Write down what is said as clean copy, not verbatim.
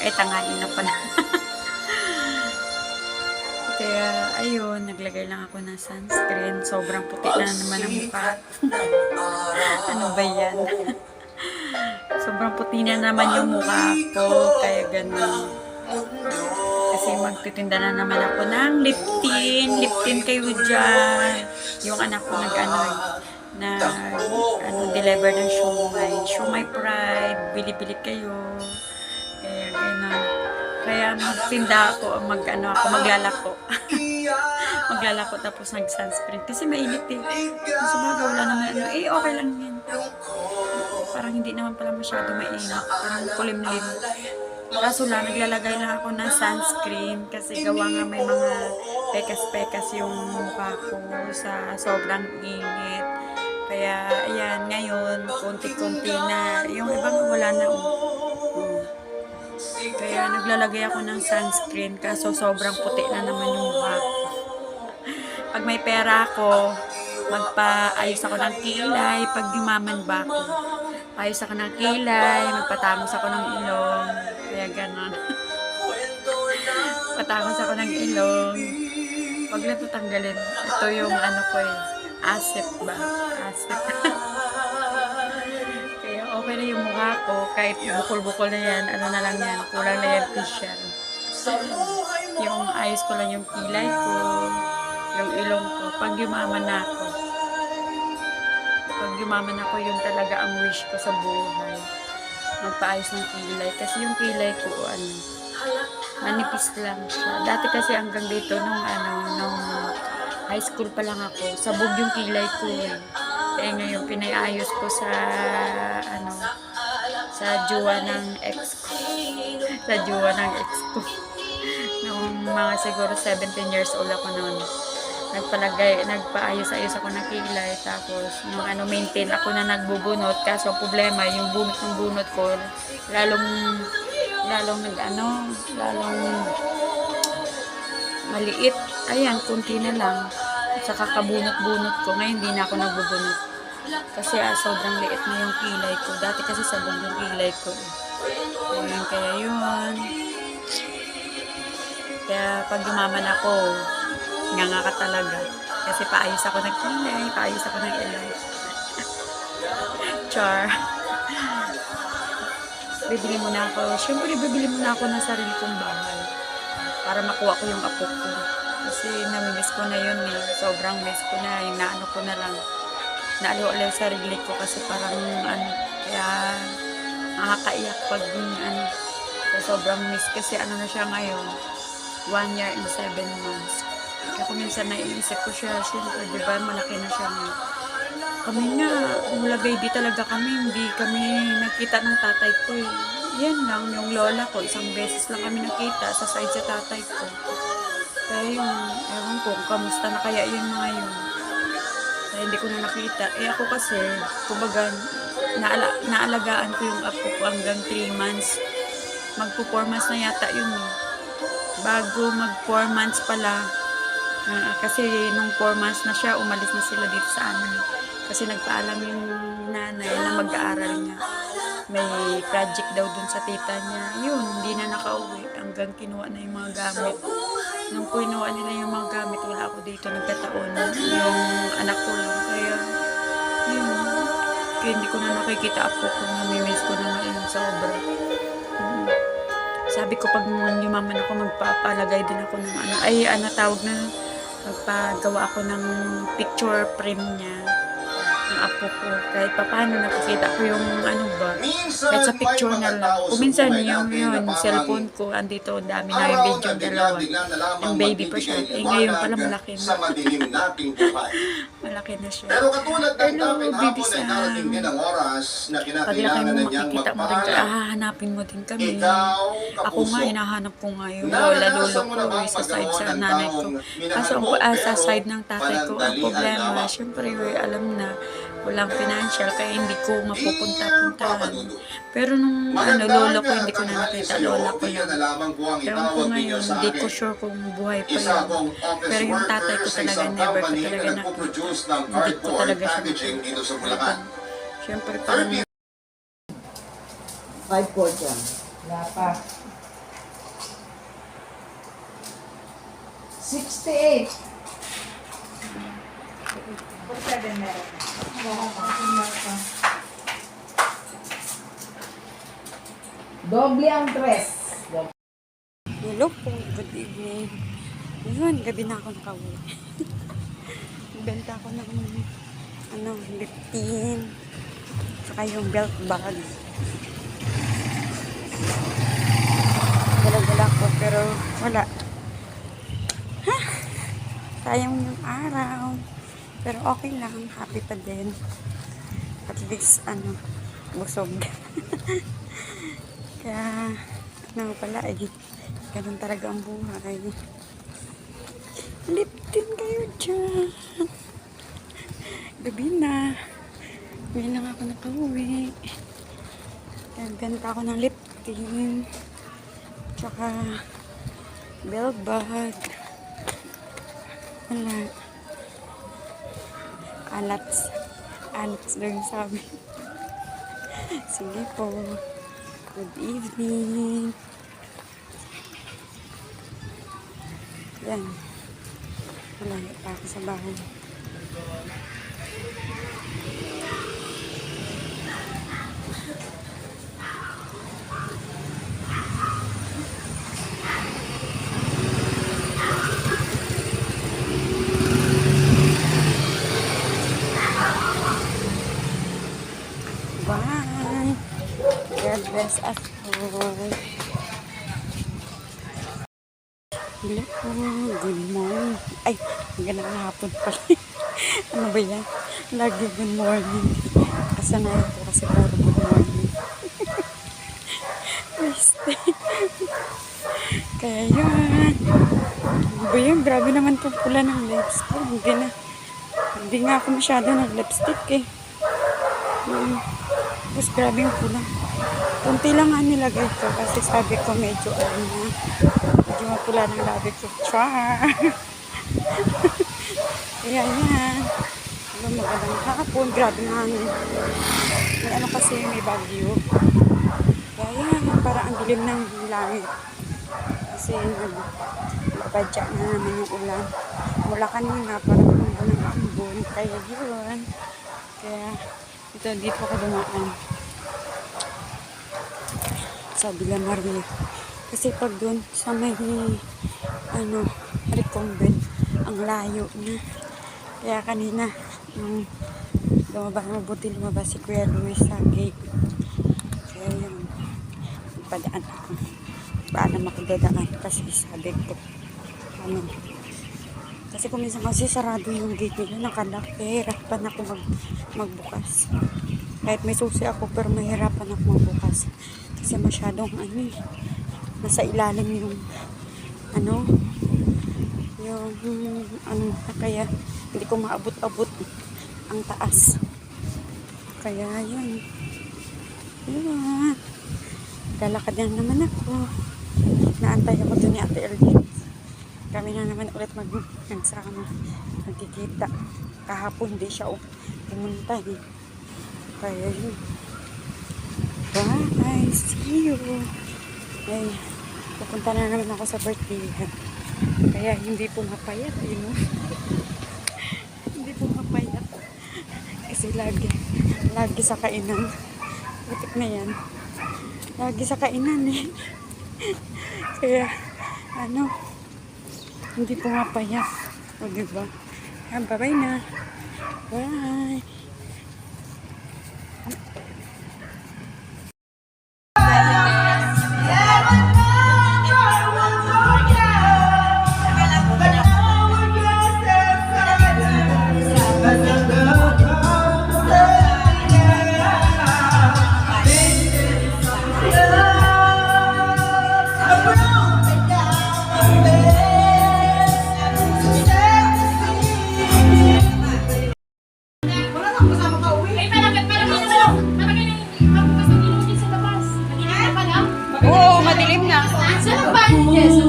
Ay, tanghali na pala. Kaya, ayun, naglagay lang ako ng sunscreen. Sobrang puti na naman ang mukha. Ano ba yan? Sobrang puti na naman yung mukha ko. Kaya ganun. Kasi magtitinda na naman ako ng lip tint. Lip tint kayo dyan. Yung anak ko deliver ng shumai. Shumai Pride. Bili-bili kayo. Kaya ganun. Kaya magtinda ako, maglalako. Maglalako tapos nag-sunscreen. Kasi mainit eh. Kasi baga wala naman okay lang yan. Parang hindi naman pala masyado mainit. Parang kulimlim. Kaso lang, naglalagay lang ako ng sunscreen kasi gawa nga may mga pekas-pekas yung mukha ko sa sobrang init. Kaya, ayan, ngayon, konti-konti na. Yung ibang wala na. Kaya naglalagay ako ng sunscreen kaso sobrang puti na naman yung mukha ko. Pag may pera ako, magpaayos ako ng kilay. Pag yumaman ba ako, paayos ako ng kilay, magpatangos ako ng ilong. Kaya ganon. Patangos ako ng ilong. Pag na ito tanggalin, ito yung asip ba? Asip. Kaya okay na yung mukha ko, kahit bukol-bukol na yan, ano na lang yan, kulang na yan facial. Yung ayos ko lang yung kilay ko, yung ilong ko, pag yumaman na ako. Pag yumaman ako, yung talaga ang wish ko sa buhay. Magpaayos ng kilay. Kasi yung kilay ko, manipis lang siya. Dati kasi hanggang dito, nung high school pa lang ako, sabog yung kilay ko eh. Kaya ngayon, pinayayos ko sa jowa ng ex ko. Sa jowa ng ex ko. Nung mga siguro 17 years old ako noon. Nagpaayos-ayos ako ng kilay, tapos nung maintain ako na nagbubunot, kaso problema yung bunot ng bunot ko lalong maliit. Ayan, kunti na lang sa kakabunot-bunot ko. Ngayon hindi na ako nagbubunot kasi sobrang liit na yung kilay ko. Dati kasi sabog yung kilay ko Ayan, kaya yun. Kaya pag yumaman ako, nga ka talaga. Kasi paayos ako ng kilay, paayos ako ng ilong. Char. Bibili muna ako. Siyempre, bibili muna ako ng sarili kong bahay. Para makuha ko yung apo ko. Kasi namimiss ko na yun eh. Sobrang miss ko na. Inaano ko na lang. Naalo-alo yung sarili ko kasi parang kaya nakakaiyak pag so, sobrang miss kasi na siya ngayon. 1 year and 7 months. Kaya kung minsan naiisip ko siya, siyempre, di ba, malaki na siya ngayon. Kami nga, mula baby talaga kami, hindi kami nakita ng tatay ko eh. Yan lang, yung lola ko, isang beses lang kami nakita sa side sa tatay ko. Kaya yun, ewan ko, kamusta na kaya yun mga yun. Kaya hindi ko na nakita. Eh ako kasi, kumbaga, naalagaan ko yung apo ko hanggang 3 months. Magpo 4 months na yata yun eh. Bago mag 4 months pala, kasi nung 4 months na siya, umalis na sila dito sa amin. Kasi nagpaalam yung nanay na mag-aaral niya. May project daw dun sa tita niya. Yun, hindi na nakauwi. Hanggang kinuha na yung mga gamit. Nung kinuha nila yung mga gamit, wala ako dito. Nagkataon yung anak ko lang. Kaya, yun. Kaya hindi ko na nakikita ako kung namimiss ko na ngayon sobra. Sabi ko pag yumaman ako, magpapalagay din ako ng tawag na, magpagawa ako ng picture frame niya ng apo ko. Kahit paano nakikita ko yung kahit sa picture na lang. Kung minsan yung cellphone ko, andito, dami na yung video dalawa. Yung baby pa siya. Eh ngayon pala malaki na. Malaki na siya. Hello, baby Sam. Paglaki mo, makikita mo rin ka. Hanapin mo din kami. Ako nga, hinahanap ko nga yung lolo ko sa side sa nanay ko. Kaso sa side ng tatay ko, ang problema, syempre, alam na, walang financial, kaya hindi ko mapupunta-puntahan. Pero nung lolo ko, hindi ko na nakita, lola ko lang. Pero ko ngayon, hindi ko sure kung buhay pa yun. Pero yung tatay ko talaga, never ko talaga nakita. Hindi ko talaga siya nakita. Siyempre, parang 5 po dyan. Wala pa. 68. 47 meron. Doble ang dress. Hello po, good evening. Ngayon, gabi na ako nakauwi. Benta ako ng liptin. Saka yung belt bag. Dala-dala ko, pero wala. Ha? Sayang yung araw. Pero okay lang, happy pa din. At least, busog. Kaya, pala ganun talaga ang buhay. Liptin kayo dyan. Gabi na. Ngayon lang ako nakauwi. Ganda ako ng liptin. Tsaka, belt bag. Wala. Alats daw yung sabi. Sige po. Good evening. Yan. Malayo pa ako sa bahay. Bye. God bless us all. Hello po. Good morning. Ay, magandang hapon pala. Ano ba yan? Lagi good morning. Kasanayan po kasi puro good morning. Kaya yun. Ano ba yun? Grabe naman po pula ng lips ko. Hindi nga ako masyado ng lipstick eh. Tapos grabe yung pula. Kunti lang nga nilagay ko kasi sabi ko medyo mapula ng labi ko. Char! Kaya yan. Magandang hapon. Grabe nga. May kasi may bagyo. Kaya yan. Parang ang dilim ng langit. Kasi nagbadya na naman yung ulan. Mula kanina parang ambon ng ambon. Kaya yun. Kaya dito ako dumaan. Sa Villa Maria. Kasi pag doon sa may recumbent, ang layo na. Kaya kanina, lumabas si Kuya Luis sa gate. Kaya yun, padaan ako. Paalam ako dadaan kasi sabi ko, kasi kung minsan kasi sarado yung gate nila, nakalak, hirapan ako magbukas. Kahit may susi ako, pero mahirapan ako magbukas. Kasi masyadong nasa ilalim yung kaya hindi ko maabot-abot ang taas. Kaya yun. Lalakad na naman ako. Naantay ako doon ni Ate Elvin. Kami na naman ulit magsama. Magkikita. Kahapon hindi siya pumunta eh. Kaya yun. Bye. See you. Ay, pupunta na naman ako sa birthday. Kaya hindi pumapayat, hindi pumapayat. Kasi lagi sa kainan. Butik na yan. Lagi sa kainan eh. Kaya, hindi pumapayat. O, diba? Bye-bye na. Bye. Yes.